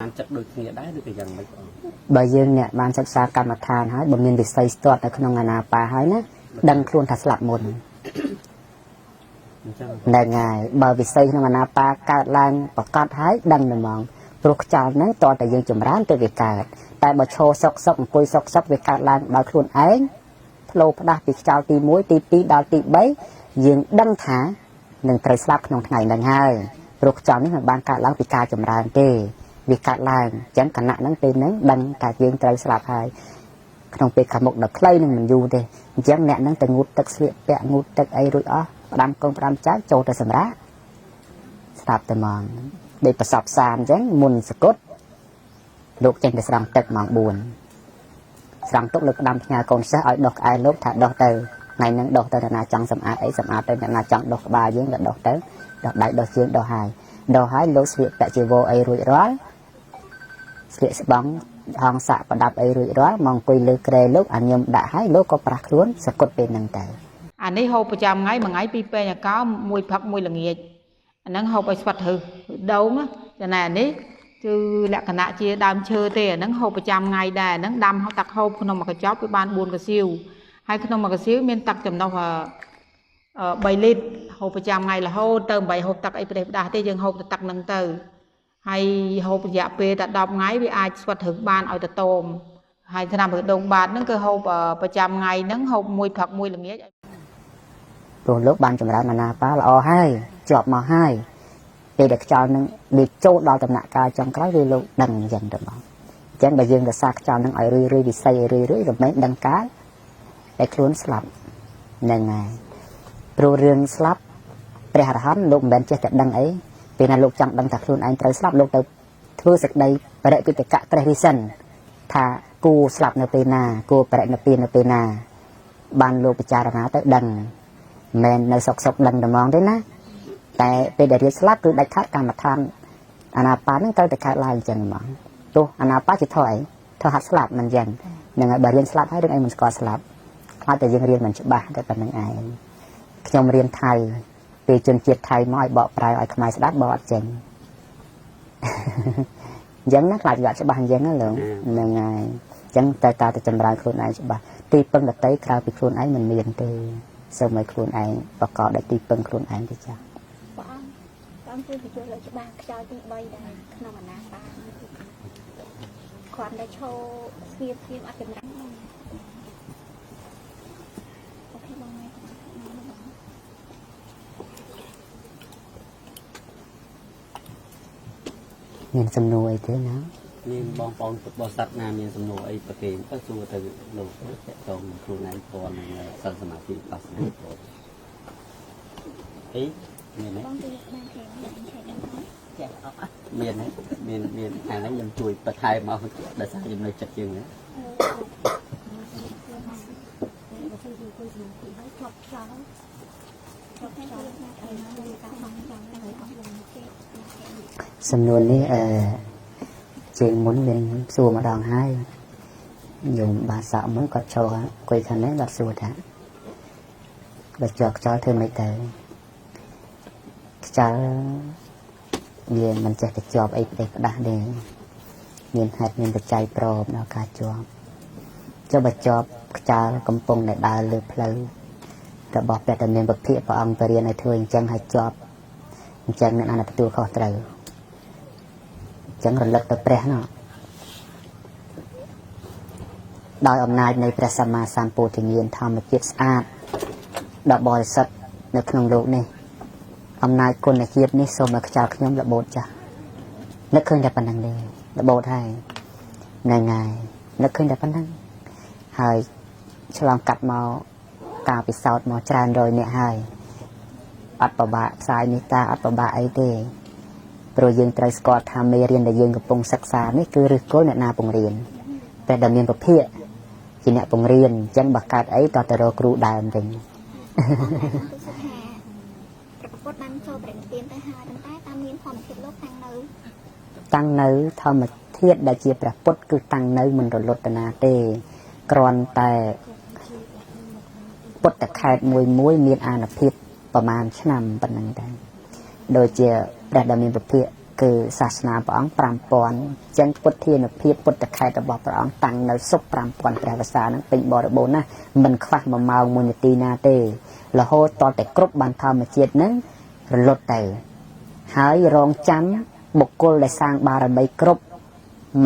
ăn chặt đôi khi đã được cái dần mấy bởi dương nè ban sắc xa cầm mặt than hỏi bởi miền bị xây stọt ởក្នុងអាណាប៉ាហើយណាដឹងខ្លួនថាស្លាប់មុនដែលងាយបើវិស័យក្នុងអាណាប៉ាកើតឡើងប្រកាសហើយដឹងតែហ្មងព្រោះខ្យល់ហ្នឹងតើតែយើងចម្រើនទៅវាកើតតែបើឈរសុកអង្គុយសុកវាកើតឡើងដោយខ្លួនឯងផ្លោផ្ដាស់ពីខ្យល់ទី1ទី2ដល់ទី3យើងដឹងថានឹងត្រូវស្លាប់ក្នុងថ្ងៃហ្នឹងហើយព្រោះខ្យល់នេះមិនបានកើតឡើងពីការចម្រើនទេវាកាត់ឡើងអញ្ចឹងគណៈហ្នឹងពេលហ្នឹងដឹងថាយើងត្រូវស្លាប់ហើយក្នុងពេលខាងមុខដល់ខ្លីនឹងមិនយូរទេអញ្ចឹងអ្នកហ្នឹងទៅងូតទឹកស្លៀកពាក់ងូតទឹកអីរួចអស់ផ្ដាំកូនផ្ដាំចៅចូលទៅសម្រាប់ស្ដាប់តែហ្មងដូចប្រសពសានអញ្ចឹងមុនសកុតលោកចេញទៅស្រង់ទឹកម៉ោង4ស្រង់ទឹកលោកផ្ដាំផ្ញើកូនសិស្សឲ្យដោះក្អែលោកថាដោះទៅថ្ងៃហ្នឹងដោះទៅណាចង់សម្អាតអីសម្អាតទៅណាចង់ដោះក្បាលយើងក៏ដោះទៅដោះដៃដោះជើងដោះហើយលោកស្លៀកពាក់ជីវរអីរួចរាល់ស្លៀកស្បង់ហងសាក់ប្រដាប់អីរួចរាល់មកអង្គុយលើក្រែលោកអាញឹមដាក់ឲ្យលោកក៏ប្រះខ្លួនសកុតពេលហ្នឹងទៅអានេះហូបប្រចាំថ្ងៃមួយថ្ងៃពីរពេលកោមួយផឹកមួយល្ងាចអាហ្នឹងហូបឲ្យស្វិតហឹសដូងចំណែកអានេះគឺលក្ខណៈជាដើមឈើទេអាហ្នឹងហូបប្រចាំថ្ងៃដែរអាហ្នឹងដាំទឹកហូបក្នុងមួយកញ្ចប់វាបាន4កសៀវហើយក្នុងមួយកសៀវមានទឹកចំណុះ3លីត្រហូបប្រចាំថ្ងៃរហូតទៅ8ហូបទឹកអីប្រេះផ្ដាស់ទេយើងហូបទឹកហ្នឹងទៅហើយហូបរយៈពេលតែ10ថ្ងៃវាអាចស្វិតហឹសបានឲ្យទៅតោមហើយថ្នាំរដូងបាតហ្នឹងគឺហូបប្រចាំថ្ងៃហ្នឹងហូបមួយផឹកមួយល្ងាចព្រោះលោកបានចម្រើនអាណាប៉ាល្អហើយជាប់មកហើយពេលដែលខ្យល់នឹងវាចូលដល់ដំណាក់កាលចុងក្រោយវាលោកដឹងអញ្ចឹងទៅមកអញ្ចឹងបើយើងរសាខ្យល់នឹងឲ្យរឿយវិស័យរឿយរមែងដឹងកាលតែខ្លួនស្លាប់ហ្នឹងហើយព្រោះរឿងស្លាប់ព្រះអរហន្តលោកមិនមែនចេះតែដឹងអីពេលណាលោកចង់ដឹងថាខ្លួនឯងត្រូវស្លាប់លោកទៅធ្វើសេចក្តីបរិពិតកៈត្រេះវិសិនថាគួរស្លាប់នៅពេលណាគួរបរិណិព្វាននៅពេលណាបានលោកពិចារណាទៅដឹងមិននៅសុកដឹងតែហ្មងទេណាតែពេលដែលរៀនស្លាប់គឺដាច់ខាតកម្មដ្ឋានអាណាប៉ានឹងត្រូវតែកើតឡើងអញ្ចឹងហ្មងទោះអាណាប៉ាជាធေါ်អីធေါ်ហាត់ស្លាប់មិនអញ្ចឹងនឹងហើយបើរៀនស្លាប់ហើយរឿងអីមិនស្គាល់ស្លាប់ខ្លាចតែយើងរៀនមិនច្បាស់តែប៉ុណ្្នឹងឯងខ្ញុំរៀនថៃពេលជនជាតិថៃមកឲ្យបកប្រែឲ្យខ្មែរស្ដាប់បកអត់ចេញអញ្ចឹងណាខ្លាចវាអត់ច្បាស់អញ្ចឹងណាលោកហ្នឹងហើយអញ្ចឹងតែតើទៅចម្រើនខ្លួនឯងច្បាស់ទីពឹងដតីក្រៅពីខ្លួនឯងមិនមានទេសូមឲ្យខ្លួនឯងបកកដោយទីពឹងខ្លួនឯងទៅចា៎បងតាមជួយបញ្ចូលលើច្បាស់ខ្យល់ទី3ដែរក្នុងអាណាតាគាត់តែឈោស្ងៀមអត់ចម្រាំងអូខេបងមានសំណួរអីទេណាមានបងប្អូនបរិស័ទណាមានសំណួរអីប្រកេនទៅសួរទៅលោកតាក់ទងខ្លួនឯងព្រមនឹងសិលសមាធិបស្សនាអីមានទេបងទៅបានគេចេះអត់មានអាហ្នឹងខ្ញុំជួយបន្ថែមមកដោយសារខ្ញុំនៅចិត្តជាងណាសំណួរនេះជាងមុនមានសួរម្ដងហើយញោមបាសក់មុនគាត់ចូលអង្គុយខាងនេះគាត់សួរថាបើជាប់ខ្យល់ធ្វើមិនទៅខ្យល់វាមិនចេះតែជាប់អីផ្ដេសផ្ដាស់ទេមានហេតុមានបច្ច័យប្រមដល់ការជាប់ចុះបើជាប់ខ្យល់កំពុងតែដើរលើផ្លូវរបស់ព្រះតមានពភាកព្រះអង្គបរិញ្ញាឲ្យធ្វើអញ្ចឹងឲ្យជាប់អញ្ចឹងអ្នកណាទទួលខុសត្រូវអញ្ចឹងរលឹកទៅព្រះនោះដោយអំណាចនៃព្រះសម្មាសម្ពុទ្ធញ្ញាណធម្មជាតិស្អាតដ៏បរិសុទ្ធនៅក្នុងโลกនេះអំណាចគុណជាតិនេះសូមឲ្យខ្យល់ខ្ញុំរបូតចាស់នឹកឃើញតែប៉ុណ្្នឹងទេរបូតហើយថ្ងៃនឹកឃើញតែប៉ុណ្្នឹងហើយឆ្លងកាត់មកការពិសោធន៍មកច្រើនរយនាក់ហើយអត់ពិបាកផ្សាយមេត្តាអត់ពិបាកអីទេព្រោះយើងត្រូវស្គាល់ថាមេរៀនដែលយើងកំពុងសិក្សានេះគឺឫសគល់អ្នកណាបង្រៀនតែដែលមានពភាកជាអ្នកបង្រៀនអញ្ចឹងបើកើតអីតើទៅរកគ្រូដើមវិញពុទ្ធបានចូលប្រតិទានទៅហើយតែតាមមានធម្មជាតិលោកតាំងនៅធម្មជាតិដែលជាព្រះពុទ្ធគឺតាំងនៅមិនរលត់តាណាទេគ្រាន់តែពុទ្ធខេត្តមួយមានអានុភាពប្រមាណឆ្នាំប៉ុណ្ណឹងដែរដូចជាព្រះដែលមានពភាក គឺសាសនាព្រះអង្គ5000ចឹងពុទ្ធានុភាពពុទ្ធខែរបស់ព្រះអង្គតាំងនៅសុខ5000ព្រះវស្សាហ្នឹងពេញបរិបូរណ៍ណាមិនខ្វះ1ម៉ោង1នាទីណាទេរហូតតតែគ្រប់បានធម្មជាតិហ្នឹងរលត់ទៅហើយរងចាំបុគ្គលដែលសាងបារមីគ្រប់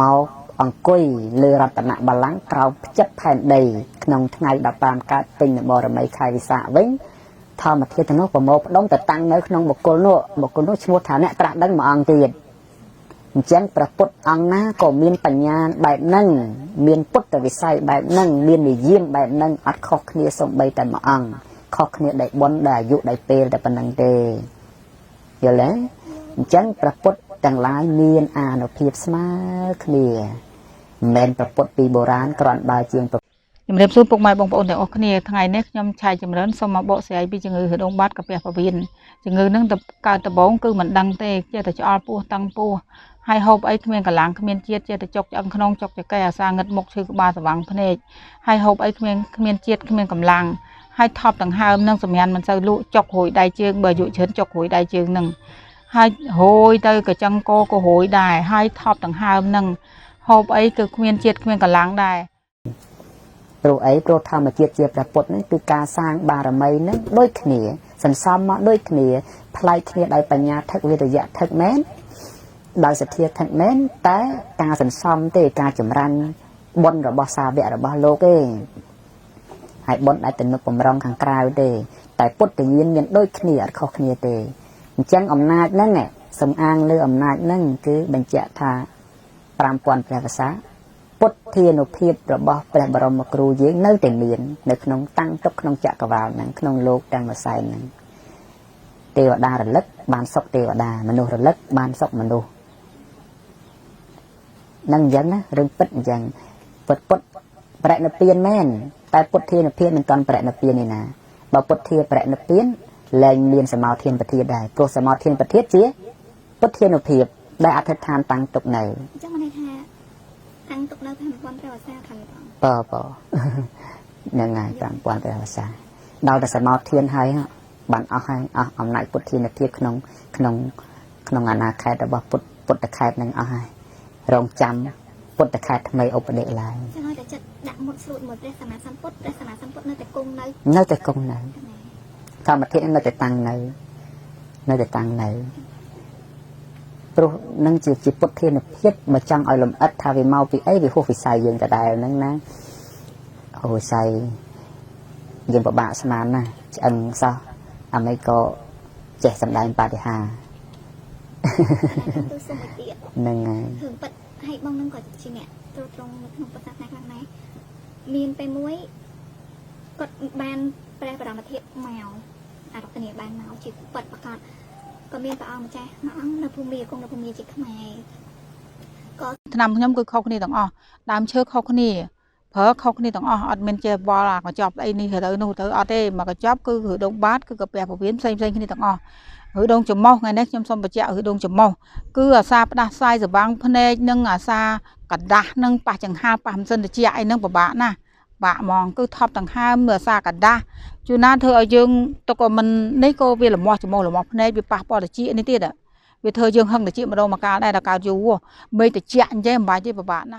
មកអង្គុយលើរតនបល្ល័ង្កក្រោមផ្ចិតផែនដីក្នុងថ្ងៃ15កើតពេញបរមីខែវិសាខវិញធម្មធាតុទាំងនោះប្រមូលផ្ដុំទៅតាំងនៅក្នុងបុគ្គលនោះឈ្មោះថាអ្នកត្រាស់ដឹងមួយអង្គទៀតអញ្ចឹងព្រះពុទ្ធអង្គណាក៏មានបញ្ញាបែបហ្នឹងមានពុទ្ធវិស័យបែបហ្នឹងមាននិយមបែបហ្នឹងអត់ខុសគ្នាសូម្បីតែមួយអង្គខុសគ្នាដោយបុណ្យដោយអាយុដោយពេលតែប៉ុណ្្នឹងទេយល់ទេអញ្ចឹងព្រះពុទ្ធទាំងឡាយមានអានុភាពស្មើគ្នាមិនមែនព្រះពុទ្ធពីបុរាណគ្រាន់បើជាងជំរាបសួរពុកម៉ែបងប្អូនទាំងអស់គ្នាថ្ងៃនេះខ្ញុំឆៃចម្រើនសូមមកបកស្រាយពីជំងឺហឺដុំបាត់កាពះពោះវៀនជំងឺនឹងកើតដំបូងគឺមិនដឹងទេចេះតែឆ្អល់ពោះតឹងពោះហើយហូបអីគ្មានកម្លាំងគ្មានជាតិចេះតែចុកឆ្អឹងក្នុងចុកចកែអាសាងឹតមុខឈឺក្បាលស្វាំងភ្នែកហើយហូបអីគ្មានជាតិគ្មានកម្លាំងហើយថប់ដង្ហើមនឹងសម្ញានមិនសូវលក់ចុករួយដៃជើងបើអាយុច្រើនចុករួយដៃជើងនឹងហើយហួយទៅកញ្ចឹងកក៏រួយដែរហើយថប់ដង្ហើមនឹងហូបអីគឺគ្មានជាតិគ្មានកម្លាំងដែរព្រោះអីព្រោះធម្មជាតិជាព្រះពុទ្ធហ្នឹងគឺការសាងបារមីហ្នឹងដូចគ្នាសន្សំមកដូចគ្នាផ្លែកគ្នាដោយបញ្ញាថឹកវិរិយៈថឹកមែនដោយសទ្ធាថឹកមែនតែការសន្សំទេការចម្រើនបុណ្យរបស់សាវករបស់លោកទេហើយបុណ្យដែលទំនុកបំរុងខាងក្រៅទេតែពុទ្ធញ្ញាណមានដូចគ្នាអត់ខុសគ្នាទេអញ្ចឹងអំណាចហ្នឹងសំអាងលើអំណាចហ្នឹងគឺបញ្ជាក់ថា5000ព្រះវស្សាពុទ្ធានុភាពរបស់ព្រះបរមគ្រូយើងនៅតែមាននៅក្នុងតាំងទុកក្នុងចក្រវាលហ្នឹងក្នុងលោកទាំងមួយសែនហ្នឹងទេវតារលឹកបានសុខទេវតាមនុស្សរលឹកបានសុខមនុស្សនឹងអញ្ចឹងណារឿងពិតអញ្ចឹងពុទ្ធប្រណិពានមែនតែពុទ្ធានុភាពមិនទាន់ប្រណិពាននេះណាបើពុទ្ធាប្រណិពានលែងមានសមាធិពធាដែរព្រោះសមាធិពធាជាពុទ្ធានុភាពដែលអធិដ្ឋានតាំងទុកនៅអញ្ចឹងមិនថាតាំងទុកនៅ5000ព្រះវស្សាខាងបងហ្នឹងហើយ5000ព្រះវស្សាដល់តែសមាធិហើយបានអស់ហើយអស់អំណាចពុទ្ធានុភាពក្នុងអាណាខេត្តរបស់ពុទ្ធខេត្តនឹងអស់ហើយរងចាំពុទ្ធខេត្តថ្មីឧបដិឡើងចឹងហើយតែចិត្តដាក់មុតស្រួតមួយព្រះសម្មាសម្ពុទ្ធនៅតែគង់នៅធម្មធាតុនៅតែតាំងនៅព្រោះនឹងជាពុទ្ធានុភាពមកចង់ឲ្យលំអិតថាវាមកពីអីវាហួសវិស័យយើងដដែលហ្នឹងណាហួសវិស័យយើងពិបាកស្មានណាឆ្អឹងសោះអាមេក៏ចេះសម្ដែងបដិហាទូសុំមួយទៀតហ្នឹងហើយរឿងពិតហើយបងនឹងក៏ជាអ្នកត្រួតត្រងនៅក្នុងពុទ្ធសាសនាខ្លាំងណាស់មានពេលមួយគាត់បានព្រះបរមធាតុមកអរគនីបានមកជាពិតប្រកបក៏មានព្រះអង្គម្ចាស់មួយអង្គនៅភូមិគង់នៅភូមិជាខ្មែរក៏ឆ្នាំខ្ញុំគឺខុសគ្នាទាំងអស់ដើមឈើខុសគ្នាប្រើខុសគ្នាទាំងអស់អត់មានចេះបល់អាកញ្ចប់អីនេះទៅនោះទៅអត់ទេមកកញ្ចប់គឺឬដងបាតគឺកាពះពោះវៀនផ្សេងគ្នាទាំងអស់ឬដងចំមុះថ្ងៃនេះខ្ញុំសូមបញ្ជាក់ឬដងចំមុះគឺអាសាផ្ដាសាយសវាំងភ្នែកនិងអាសាកដាស់និងប៉ះចង្ហាប៉ះម៉ាស៊ីនត្រជាក់អីនឹងពិបាកណាស់បាក់ហ្មងគឺថប់ដង្ហើមមើលអាសាកដាស់ជួនណាធ្វើឲ្យយើងទុកក៏មិននេះក៏វាលមាស់ចំមុះលមាស់ភ្នែកវាប៉ះពាល់ត្រជាក់នេះទៀតវាធ្វើយើងហឹងត្រជាក់ម្ដងមកកាលដែរដល់កើតយូរមេឃត្រជាក់អញ្ចឹងមិនបាច់ទេពិបាកណាស់